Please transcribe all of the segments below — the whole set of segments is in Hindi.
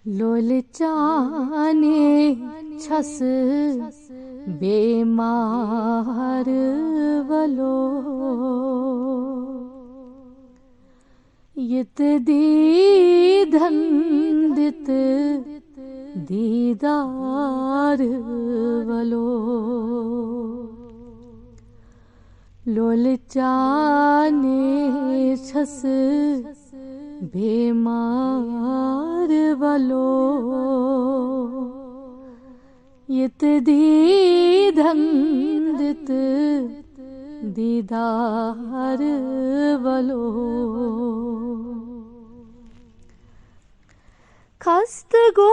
लोलचाने छस बेमार वलो यत दीधन दित दीदार वलो लोलचाने छस बेमार वलो यत दीधन दित दीदार वलो खस्त गो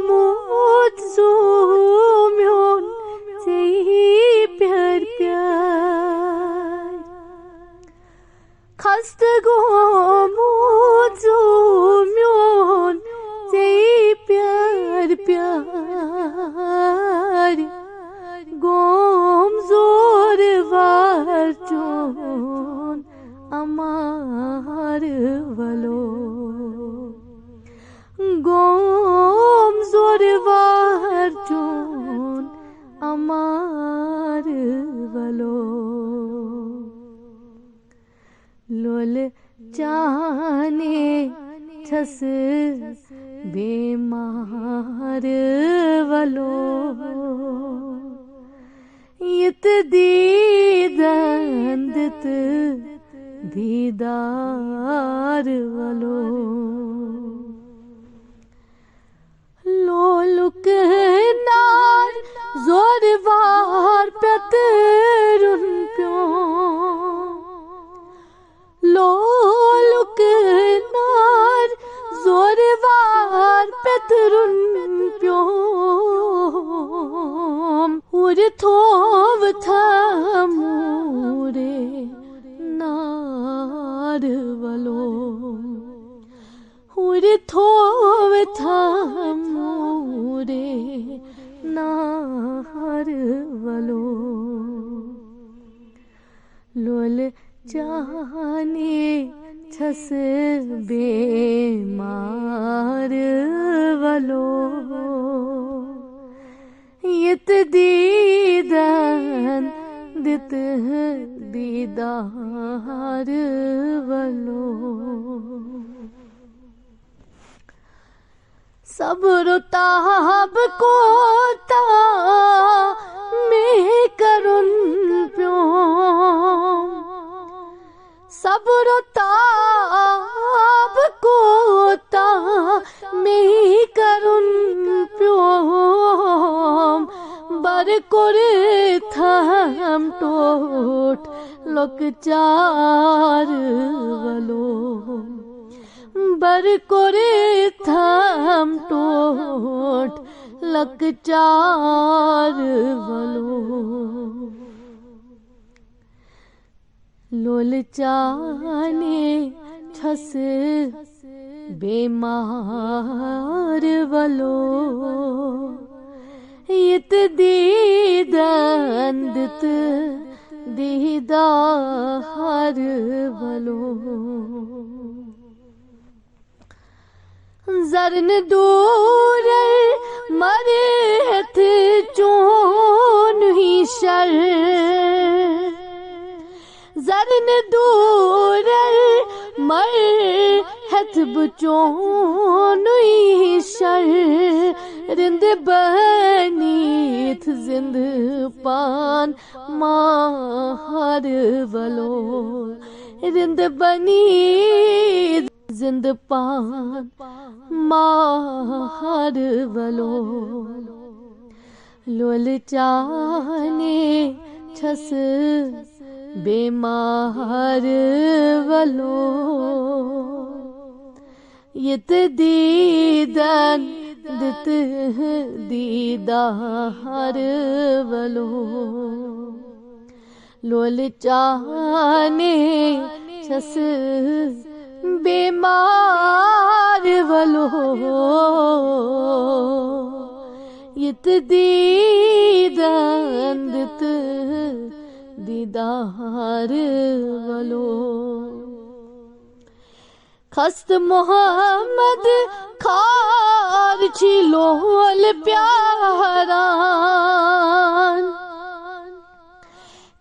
मूत ज़ूम्योन ज़ेही प्यार प्यार खस्त गो मूत ज़ूम्योन ज़ेही प्यार प्यार गोम जोर वार चोन अमार वलो गोम जोर वार चोन अमार वलो लोल चाने छस बेमार वलो यत दीदन दित दीदार वलो लोलुक नार जोर वार पतरुन प्यो लोलुक नार जोर वार पतरुन प्यो उर थोव थमूरे नार वलो उर थोव थमूरे नार वलो लोल चाने छस बेमार वलो यत दीदन दित दीदार वलो सब्र ताब कोता में करुन प्यो सब्र ताब कोता में करुन प्यो बर करे थम टोट लोक चार वलो बर करे थम टोट लक चार वलो लोल चाने छस बेमार वलो यत दीदन दित दीदार वलो जरन दूर मरे हथ चोन ही शर जरन दूर मर हथ बचोन ही शर रिंद बनीथ जिंद पान मार वलो रिंद बनी जिंद पान मार वलो लोल चाने छस बेमार वलो यत दीदन दित दीदार वलो लोल चाने छस बेमार वलो यत दीदन दित दीदार वलो खस्त मोहम्मद खार छी लोल प्यारान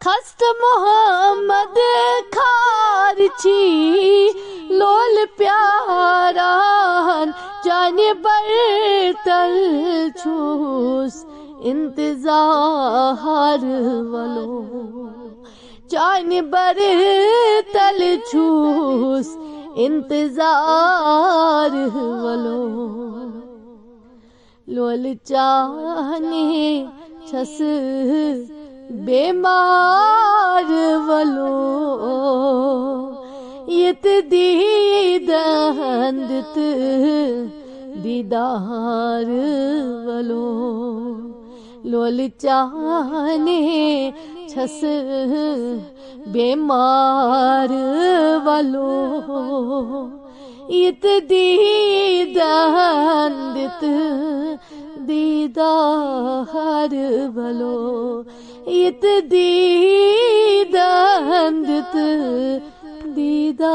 खस्त मोहम्मद खार छी लोल प्यारान जाने बरतल छूस इंतजार वलो जाने बरतल छूस इंतजार वलो लोल चाहने छस बेमार वलो यत दीदंदत दीदार वलो लोल चाहने छस बेमार वलो इत दीदंदत दीदार वलो इत दीदंदत दीदार